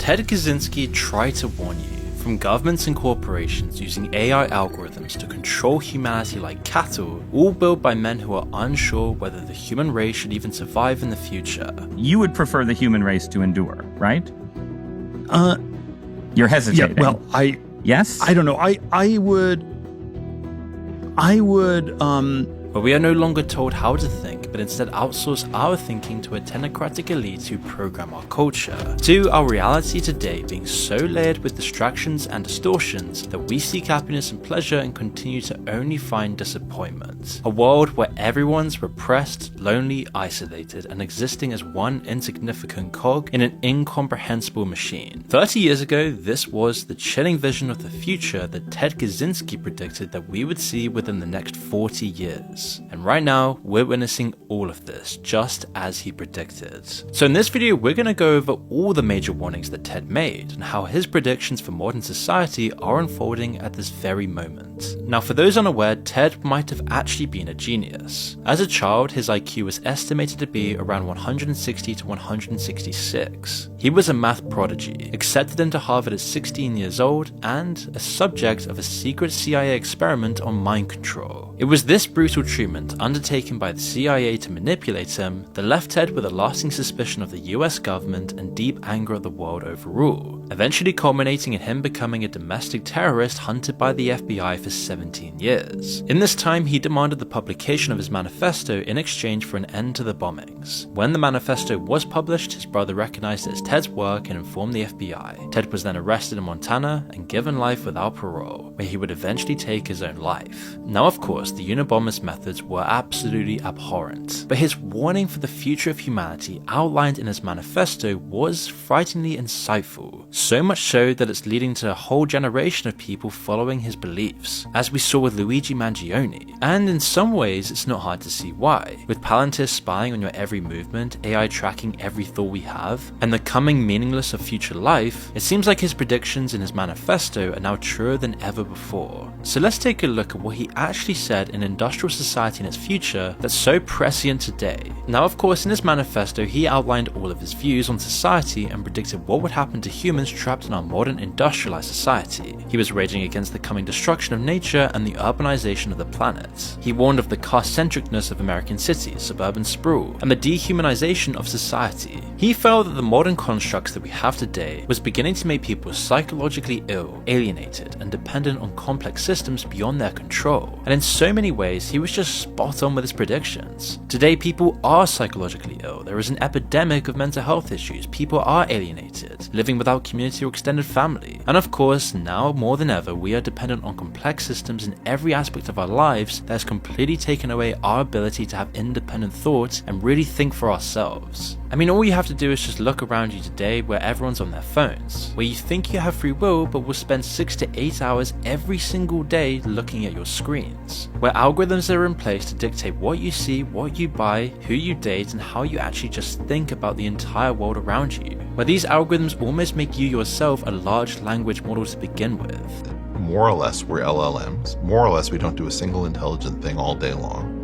Ted Kaczynski tried to warn you. From governments and corporations using AI algorithms to control humanity like cattle, all built by men who are unsure whether the human race should even survive in the future. You would prefer the human race to endure, right? You're hesitating. Yeah, well, Yes? I don't know. I would, But we are no longer told how to think, but instead outsource our thinking to a technocratic elite who program our culture, to our reality today being so layered with distractions and distortions that we seek happiness and pleasure and continue to only find disappointment. A world where everyone's repressed, lonely, isolated, and existing as one insignificant cog in an incomprehensible machine. 30 years ago, this was the chilling vision of the future that Ted Kaczynski predicted that we would see within the next 40 years. And right now, we're witnessing all of this, just as he predicted. So in this video, we're going to go over all the major warnings that Ted made, and how his predictions for modern society are unfolding at this very moment. Now for those unaware, Ted might have actually been a genius. As a child, his IQ was estimated to be around 160 to 166. He was a math prodigy, accepted into Harvard at 16 years old, and a subject of a secret CIA experiment on mind control. It was this brutal treatment undertaken by the CIA to manipulate him that left Ted with a lasting suspicion of the US government and deep anger at the world overall, eventually culminating in him becoming a domestic terrorist hunted by the FBI for 17 years. In this time, he demanded the publication of his manifesto in exchange for an end to the bombings. When the manifesto was published, his brother recognized it as Ted's work and informed the FBI. Ted was then arrested in Montana and given life without parole, where he would eventually take his own life. Now of course, the Unabomber's methods were absolutely abhorrent, but his warning for the future of humanity outlined in his manifesto was frighteningly insightful, so much so that it's leading to a whole generation of people following his beliefs, as we saw with Luigi Mangione. And in some ways, it's not hard to see why. With Palantir spying on your every movement, AI tracking every thought we have, and the coming meaningless of future life, it seems like his predictions in his manifesto are now truer than ever before. So let's take a look at what he actually said in industrial society and its future that's so prescient today. Now of course, in his manifesto he outlined all of his views on society and predicted what would happen to humans trapped in our modern industrialized society. He was raging against the coming destruction of nature and the urbanization of the planet. He warned of the car-centricness of American cities, suburban sprawl, and the dehumanization of society. He felt that the modern constructs that we have today was beginning to make people psychologically ill, alienated, and dependent on complex systems beyond their control. And in so many ways, he was just spot on with his predictions. Today, people are psychologically ill. There is an epidemic of mental health issues. People are alienated, living without community or extended family. And of course, now more than ever, we are dependent on complex systems in every aspect of our lives that has completely taken away our ability to have independent thoughts and really think for ourselves. I mean, all you have to do is just look around you today where everyone's on their phones, where you think you have free will but will spend 6 to 8 hours every single day looking at your screens, where algorithms are in place to dictate what you see, what you buy, who you date, and how you actually just think about the entire world around you, where these algorithms almost make you yourself a large language model to begin with. More or less, we're LLMs. More or less, we don't do a single intelligent thing all day long.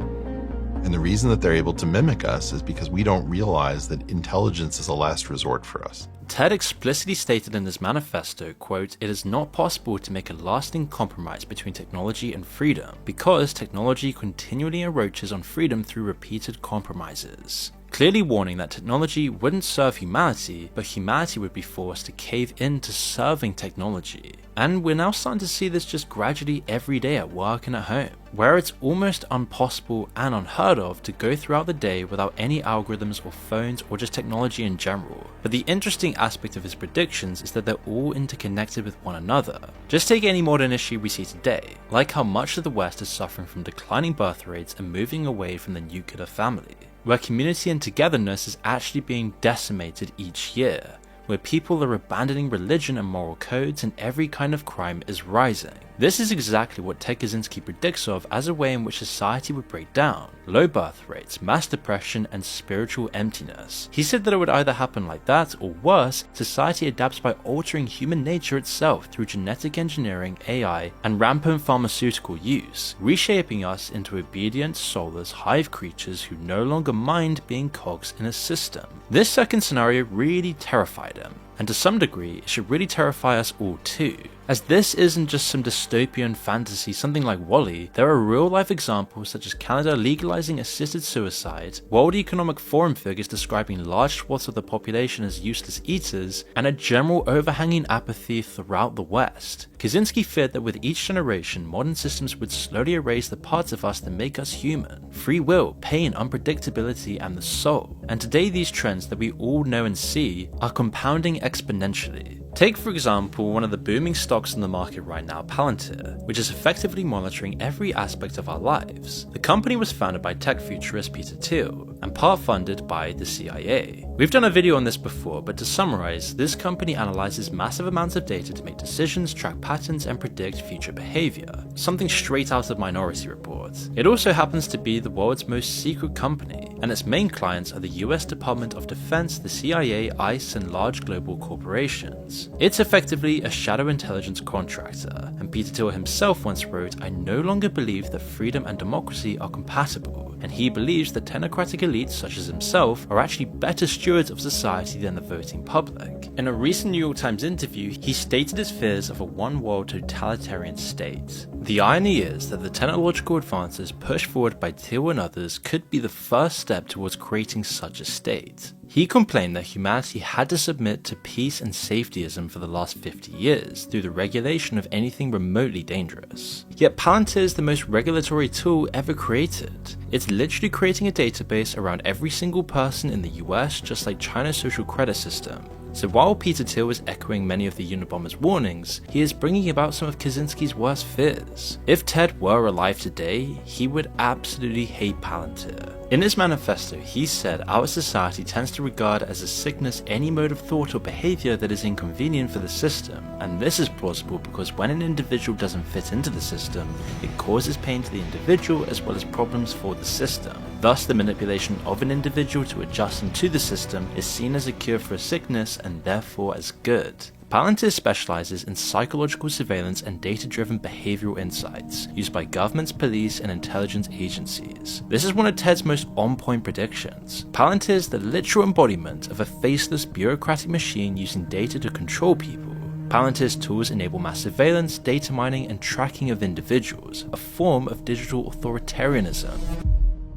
And the reason that they're able to mimic us is because we don't realize that intelligence is a last resort for us. Ted explicitly stated in his manifesto, quote, "It is not possible to make a lasting compromise between technology and freedom, because technology continually encroaches on freedom through repeated compromises." Clearly warning that technology wouldn't serve humanity, but humanity would be forced to cave into serving technology. And we're now starting to see this just gradually every day at work and at home, where it's almost impossible and unheard of to go throughout the day without any algorithms or phones or just technology in general. But the interesting aspect of his predictions is that they're all interconnected with one another. Just take any modern issue we see today, like how much of the West is suffering from declining birth rates and moving away from the nuclear family, where community and togetherness is actually being decimated each year, where people are abandoning religion and moral codes and every kind of crime is rising. This is exactly what Ted Kaczynski predicts of as a way in which society would break down. Low birth rates, mass depression, and spiritual emptiness. He said that it would either happen like that, or worse, society adapts by altering human nature itself through genetic engineering, AI, and rampant pharmaceutical use, reshaping us into obedient, soulless hive creatures who no longer mind being cogs in a system. This second scenario really terrified him, and to some degree it should really terrify us all too. As this isn't just some dystopian fantasy, something like WALL-E, there are real life examples such as Canada legalizing assisted suicide, World Economic Forum figures describing large swaths of the population as useless eaters, and a general overhanging apathy throughout the West. Kaczynski feared that with each generation, modern systems would slowly erase the parts of us that make us human: free will, pain, unpredictability, and the soul. And today these trends that we all know and see are compounding exponentially. Take for example one of the booming stocks in the market right now, Palantir, which is effectively monitoring every aspect of our lives. The company was founded by tech futurist Peter Thiel, and part funded by the CIA. We've done a video on this before, but to summarize, this company analyzes massive amounts of data to make decisions, track patterns, and predict future behavior. Something straight out of Minority Report. It also happens to be the world's most secret company, and its main clients are the US Department of Defense, the CIA, ICE, and large global corporations. It's effectively a shadow intelligence contractor, and Peter Thiel himself once wrote, "I no longer believe that freedom and democracy are compatible," and he believes that technocratic elites such as himself are actually better stewards of society than the voting public. In a recent New York Times interview, he stated his fears of a one-world totalitarian state. The irony is that the technological advances pushed forward by Thiel and others could be the first step towards creating such a state. He complained that humanity had to submit to peace and safetyism for the last 50 years through the regulation of anything remotely dangerous. Yet Palantir is the most regulatory tool ever created. It's literally creating a database around every single person in the US, just like China's social credit system. So while Peter Thiel is echoing many of the Unabomber's warnings, he is bringing about some of Kaczynski's worst fears. If Ted were alive today, he would absolutely hate Palantir. In his manifesto, he said our society tends to regard as a sickness any mode of thought or behavior that is inconvenient for the system, and this is plausible because when an individual doesn't fit into the system, it causes pain to the individual as well as problems for the system. Thus, the manipulation of an individual to adjust them to the system is seen as a cure for a sickness and therefore as good. Palantir specializes in psychological surveillance and data-driven behavioral insights used by governments, police, and intelligence agencies. This is one of Ted's most on-point predictions. Palantir is the literal embodiment of a faceless bureaucratic machine using data to control people. Palantir's tools enable mass surveillance, data mining, and tracking of individuals, a form of digital authoritarianism.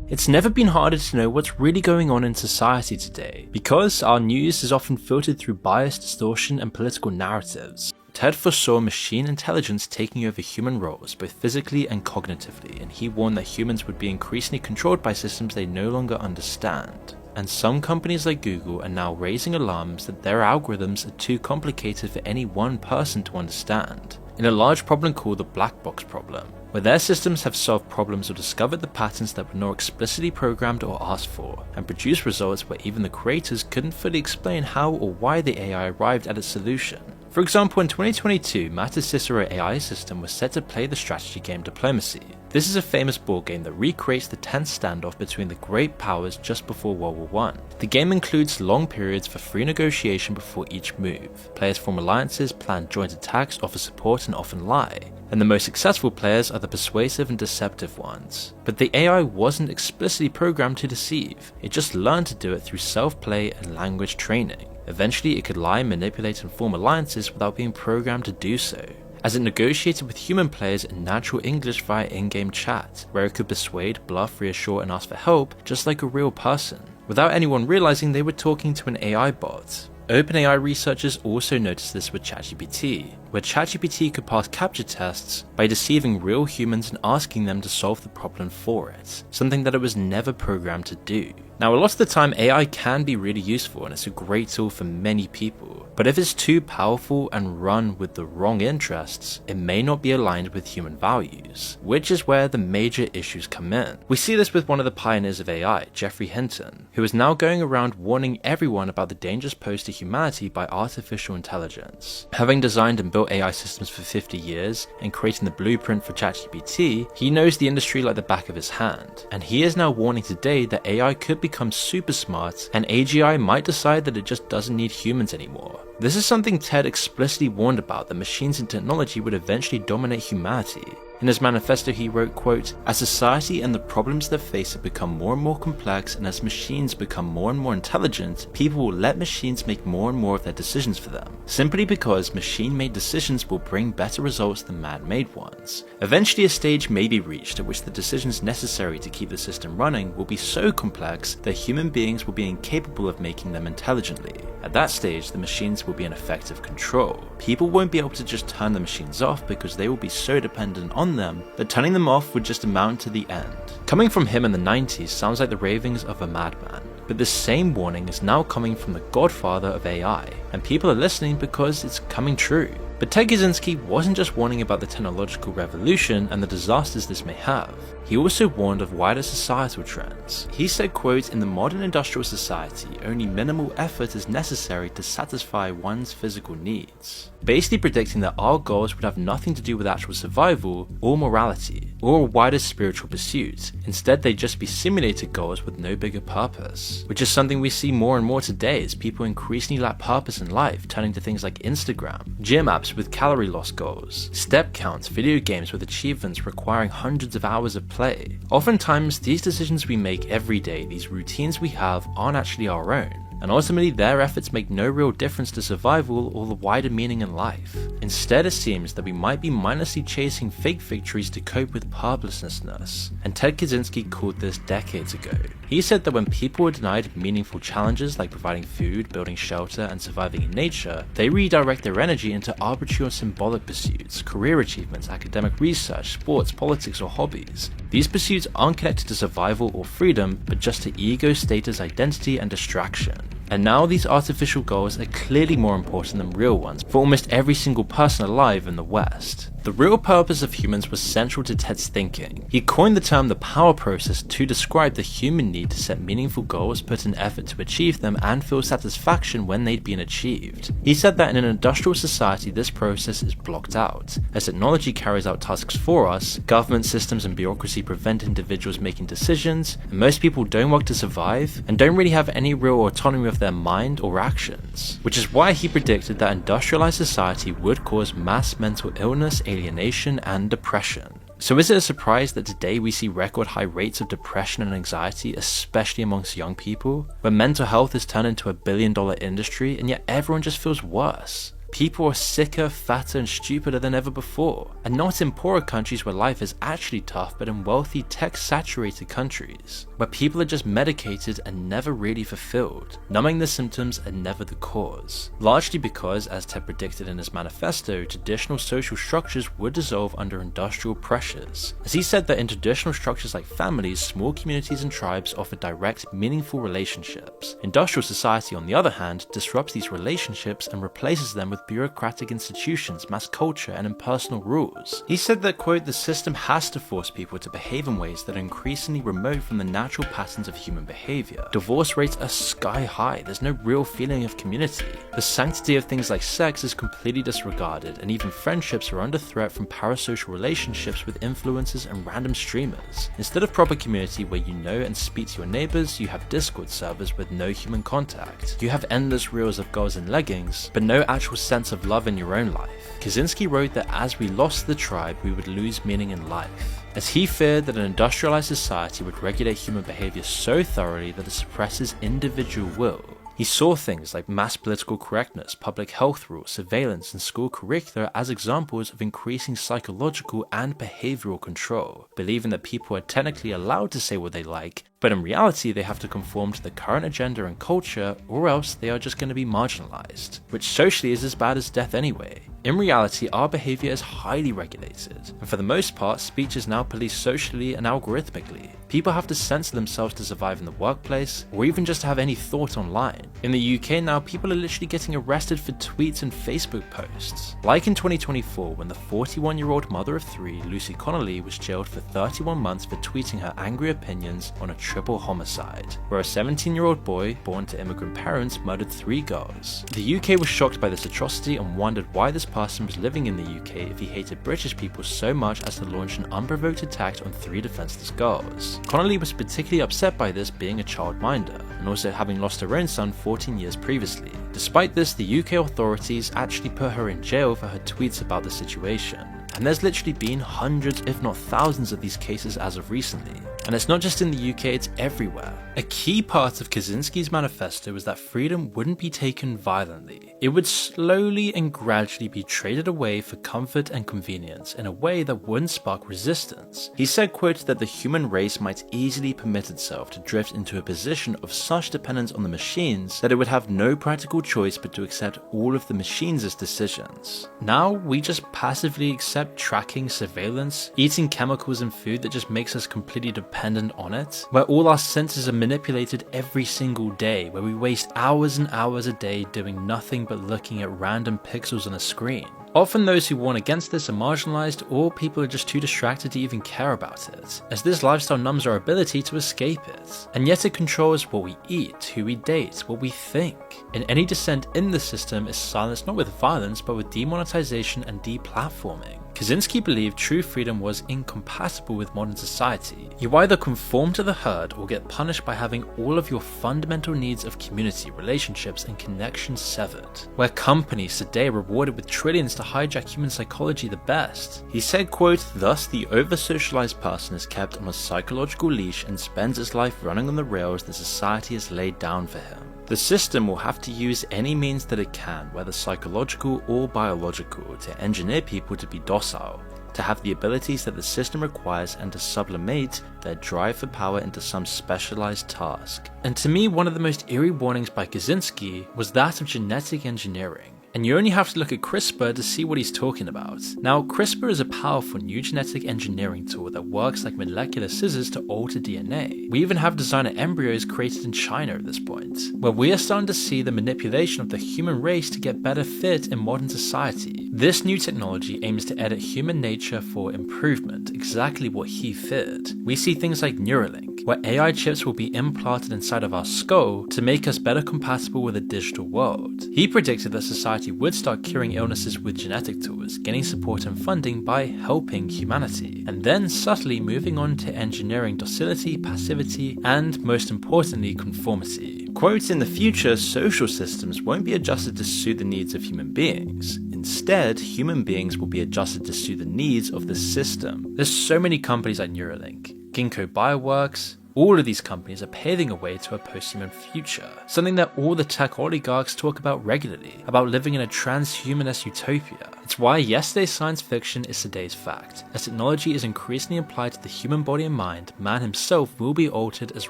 It's never been harder to know what's really going on in society today, because our news is often filtered through bias, distortion, and political narratives. Ted foresaw machine intelligence taking over human roles, both physically and cognitively, and he warned that humans would be increasingly controlled by systems they no longer understand. And some companies like Google are now raising alarms that their algorithms are too complicated for any one person to understand, in a large problem called the black box problem, where their systems have solved problems or discovered the patterns that were not explicitly programmed or asked for, and produced results where even the creators couldn't fully explain how or why the AI arrived at its solution. For example, in 2022, Matter's Cicero AI system was set to play the strategy game Diplomacy. This is a famous board game that recreates the tense standoff between the great powers just before World War I. The game includes long periods for free negotiation before each move. Players form alliances, plan joint attacks, offer support, and often lie. And the most successful players are the persuasive and deceptive ones. But the AI wasn't explicitly programmed to deceive, it just learned to do it through self-play and language training. Eventually it could lie, manipulate, and form alliances without being programmed to do so, as it negotiated with human players in natural English via in-game chat, where it could persuade, bluff, reassure, and ask for help just like a real person, without anyone realizing they were talking to an AI bot. OpenAI researchers also noticed this with ChatGPT, where ChatGPT could pass captcha tests by deceiving real humans and asking them to solve the problem for it, something that it was never programmed to do. Now, a lot of the time AI can be really useful and it's a great tool for many people, but if it's too powerful and run with the wrong interests, it may not be aligned with human values, which is where the major issues come in. We see this with one of the pioneers of AI, Geoffrey Hinton, who is now going around warning everyone about the dangers posed to humanity by artificial intelligence. Having designed and built AI systems for 50 years and creating the blueprint for ChatGPT, he knows the industry like the back of his hand, and he is now warning today that AI could become super smart and AGI might decide that it just doesn't need humans anymore. This is something Ted explicitly warned about, that machines and technology would eventually dominate humanity. In his manifesto he wrote, quote, "As society and the problems they face have become more and more complex, and as machines become more and more intelligent, people will let machines make more and more of their decisions for them, simply because machine-made decisions will bring better results than man-made ones. Eventually a stage may be reached at which the decisions necessary to keep the system running will be so complex that human beings will be incapable of making them intelligently. At that stage, the machines will be in effective control. People won't be able to just turn the machines off because they will be so dependent on them that turning them off would just amount to the end." Coming from him in the 90s sounds like the ravings of a madman, but this same warning is now coming from the godfather of AI, and people are listening because it's coming true. But Ted Kaczynski wasn't just warning about the technological revolution and the disasters this may have. He also warned of wider societal trends. He said, quote, "In the modern industrial society, only minimal effort is necessary to satisfy one's physical needs," basically predicting that our goals would have nothing to do with actual survival or morality or a wider spiritual pursuit. Instead, they'd just be simulated goals with no bigger purpose, which is something we see more and more today as people increasingly lack purpose in life, turning to things like Instagram, gym apps with calorie loss goals, step counts, video games with achievements requiring hundreds of hours of play. Oftentimes, these decisions we make every day, these routines we have, aren't actually our own, and ultimately their efforts make no real difference to survival or the wider meaning in life. Instead, it seems that we might be mindlessly chasing fake victories to cope with purposelessness, and Ted Kaczynski called this decades ago. He said that when people were denied meaningful challenges like providing food, building shelter, and surviving in nature, they redirect their energy into arbitrary or symbolic pursuits, career achievements, academic research, sports, politics, or hobbies. These pursuits aren't connected to survival or freedom, but just to ego, status, identity, and distraction. And now these artificial goals are clearly more important than real ones for almost every single person alive in the West. The real purpose of humans was central to Ted's thinking. He coined the term the power process to describe the human need to set meaningful goals, put in effort to achieve them, and feel satisfaction when they'd been achieved. He said that in an industrial society this process is blocked out. As technology carries out tasks for us, government systems and bureaucracy prevent individuals making decisions, and most people don't work to survive, and don't really have any real autonomy of their mind or actions. Which is why he predicted that industrialized society would cause mass mental illness, alienation, and depression. So is it a surprise that today we see record high rates of depression and anxiety, especially amongst young people, when mental health has turned into $1 billion industry and yet everyone just feels worse? People are sicker, fatter, and stupider than ever before, and not in poorer countries where life is actually tough, but in wealthy, tech-saturated countries, where people are just medicated and never really fulfilled, numbing the symptoms and never the cause. Largely because, as Ted predicted in his manifesto, traditional social structures would dissolve under industrial pressures, as he said that in traditional structures like families, small communities and tribes offer direct, meaningful relationships. Industrial society, on the other hand, disrupts these relationships and replaces them with bureaucratic institutions, mass culture, and impersonal rules. He said that, quote, "The system has to force people to behave in ways that are increasingly remote from the natural patterns of human behavior. Divorce rates are sky high, there's no real feeling of community. The sanctity of things like sex is completely disregarded, and even friendships are under threat from parasocial relationships with influencers and random streamers. Instead of proper community where you know and speak to your neighbors, you have Discord servers with no human contact. You have endless reels of girls in leggings, but no actual sense of love in your own life." Kaczynski wrote that as we lost the tribe, we would lose meaning in life, as he feared that an industrialized society would regulate human behavior so thoroughly that it suppresses individual will. He saw things like mass political correctness, public health rules, surveillance, and school curricula as examples of increasing psychological and behavioral control, believing that people are technically allowed to say what they like, but in reality they have to conform to the current agenda and culture, or else they are just going to be marginalized, which socially is as bad as death anyway. In reality, our behavior is highly regulated, and for the most part, speech is now policed socially and algorithmically. People have to censor themselves to survive in the workplace, or even just to have any thought online. In the UK now, people are literally getting arrested for tweets and Facebook posts. Like in 2024, when the 41-year-old mother of 3, Lucy Connolly, was jailed for 31 months for tweeting her angry opinions on a triple homicide, where a 17-year-old boy, born to immigrant parents, murdered 3 girls. The UK was shocked by this atrocity and wondered why this person was living in the UK if he hated British people so much as to launch an unprovoked attack on 3 defenseless girls. Connolly was particularly upset by this, being a childminder, and also having lost her own son 14 years previously. Despite this, the UK authorities actually put her in jail for her tweets about the situation. and there's literally been hundreds if not thousands of these cases as of recently. And it's not just in the UK, it's everywhere. A key part of Kaczynski's manifesto was that freedom wouldn't be taken violently. It would slowly and gradually be traded away for comfort and convenience in a way that wouldn't spark resistance. He said, quote, that the human race might easily permit itself to drift into a position of such dependence on the machines that it would have no practical choice but to accept all of the machines' decisions. Now we just passively accept tracking, surveillance, eating chemicals and food that just makes us completely dependent on it, where all our senses are manipulated every single day, where we waste hours and hours a day doing nothing but looking at random pixels on a screen. Often those who warn against this are marginalized, or people are just too distracted to even care about it, as this lifestyle numbs our ability to escape it. And yet it controls what we eat, who we date, what we think. And any dissent in the system is silenced not with violence but with demonetization and deplatforming. Kaczynski believed true freedom was incompatible with modern society. You either conform to the herd or get punished by having all of your fundamental needs of community, relationships, and connections severed. Where companies today are rewarded with trillions to hijack human psychology the best. He said, quote, thus the over-socialized person is kept on a psychological leash and spends his life running on the rails that society has laid down for him. The system will have to use any means that it can, whether psychological or biological, to engineer people to be docile, to have the abilities that the system requires, and to sublimate their drive for power into some specialized task. And to me, one of the most eerie warnings by Kaczynski was that of genetic engineering. And you only have to look at CRISPR to see what he's talking about. Now, CRISPR is a powerful new genetic engineering tool that works like molecular scissors to alter DNA. We even have designer embryos created in China at this point, where we are starting to see the manipulation of the human race to get better fit in modern society. This new technology aims to edit human nature for improvement, exactly what he feared. We see things like Neuralink, where AI chips will be implanted inside of our skull to make us better compatible with a digital world. He predicted that society would start curing illnesses with genetic tools, getting support and funding by helping humanity, and then subtly moving on to engineering docility, passivity, and most importantly, conformity. Quote, in the future, social systems won't be adjusted to suit the needs of human beings. Instead, human beings will be adjusted to suit the needs of the system. There's so many companies like Neuralink, Ginkgo Bioworks. All of these companies are paving a way to a post-human future, something that all the tech oligarchs talk about regularly, about living in a transhumanist utopia. It's why yesterday's science fiction is today's fact. As technology is increasingly applied to the human body and mind, man himself will be altered as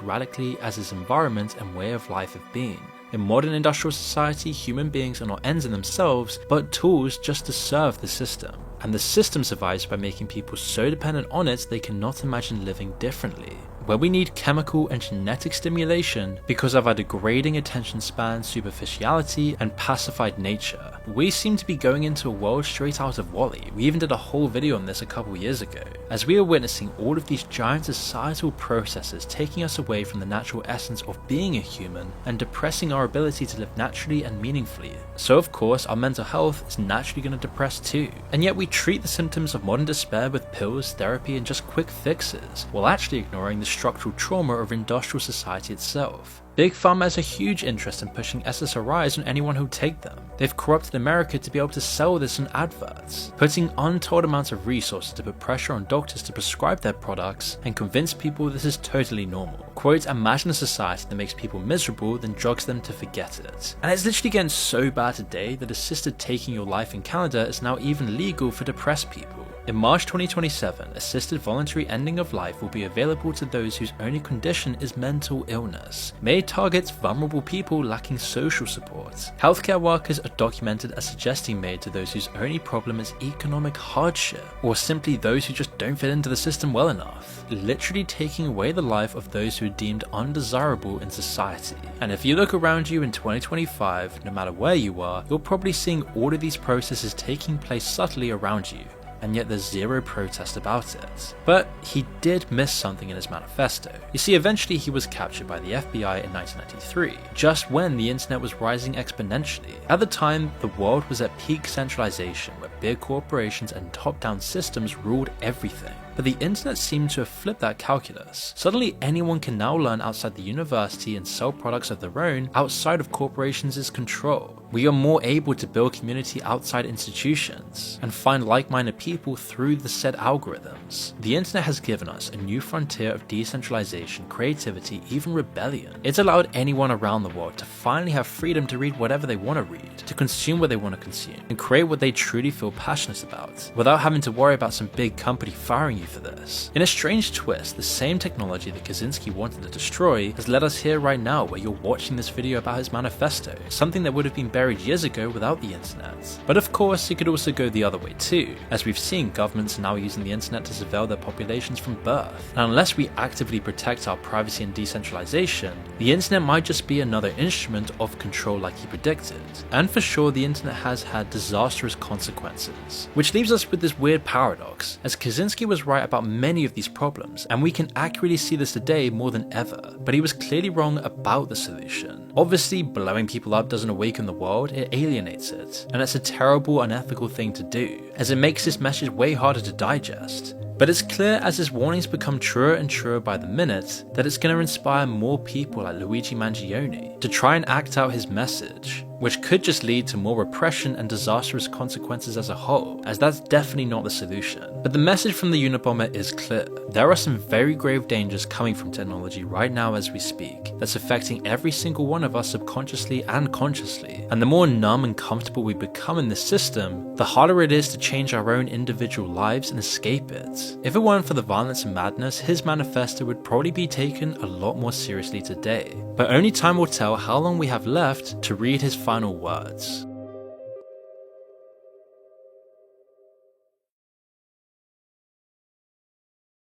radically as his environment and way of life have been. In modern industrial society, human beings are not ends in themselves, but tools just to serve the system. And the system survives by making people so dependent on it they cannot imagine living differently. Where we need chemical and genetic stimulation because of our degrading attention span, superficiality, and pacified nature. We seem to be going into a world straight out of WALL-E. We even did a whole video on this a couple years ago. As we are witnessing all of these giant societal processes taking us away from the natural essence of being a human and depressing our ability to live naturally and meaningfully. So of course, our mental health is naturally going to depress too. And yet we treat the symptoms of modern despair with pills, therapy, and just quick fixes, while actually ignoring the structural trauma of industrial society itself. Big Pharma has a huge interest in pushing SSRIs on anyone who'll take them. They've corrupted America to be able to sell this in adverts, putting untold amounts of resources to put pressure on doctors to prescribe their products and convince people this is totally normal. Quote, imagine a society that makes people miserable then drugs them to forget it. And it's literally getting so bad today that assisted taking your life in Canada is now even legal for depressed people. In March 2027, assisted voluntary ending of life will be available to those whose only condition is mental illness. May targets vulnerable people lacking social support. Healthcare workers are documented as suggesting made to those whose only problem is economic hardship, or simply those who just don't fit into the system well enough, literally taking away the life of those who are deemed undesirable in society. And if you look around you in 2025, no matter where you are, you're probably seeing all of these processes taking place subtly around you. And yet there's zero protest about it. But he did miss something in his manifesto. You see, eventually he was captured by the FBI in 1993, just when the internet was rising exponentially. At the time, the world was at peak centralization, where big corporations and top-down systems ruled everything. But the internet seemed to have flipped that calculus. Suddenly anyone can now learn outside the university and sell products of their own outside of corporations' control. We are more able to build community outside institutions and find like-minded people through the said algorithms. The internet has given us a new frontier of decentralization, creativity, even rebellion. It's allowed anyone around the world to finally have freedom to read whatever they want to read, to consume what they want to consume, and create what they truly feel passionate about, without having to worry about some big company firing you for this. In a strange twist, the same technology that Kaczynski wanted to destroy has led us here right now where you're watching this video about his manifesto, something that would have been buried years ago without the internet. But of course, it could also go the other way too, as we've seen governments now using the internet to surveil their populations from birth. And unless we actively protect our privacy and decentralization, the internet might just be another instrument of control like he predicted. And for sure, the internet has had disastrous consequences. Which leaves us with this weird paradox, as Kaczynski was right about many of these problems, and we can accurately see this today more than ever, but he was clearly wrong about the solution. Obviously, blowing people up doesn't awaken the world, it alienates it, and it's a terrible, unethical thing to do, as it makes this message way harder to digest. But it's clear as his warnings become truer and truer by the minute that it's going to inspire more people like Luigi Mangione to try and act out his message, which could just lead to more repression and disastrous consequences as a whole, as that's definitely not the solution. But the message from the Unabomber is clear. There are some very grave dangers coming from technology right now as we speak, that's affecting every single one of us subconsciously and consciously. And the more numb and comfortable we become in this system, the harder it is to change our own individual lives and escape it. If it weren't for the violence and madness, his manifesto would probably be taken a lot more seriously today. But only time will tell how long we have left to read his final words.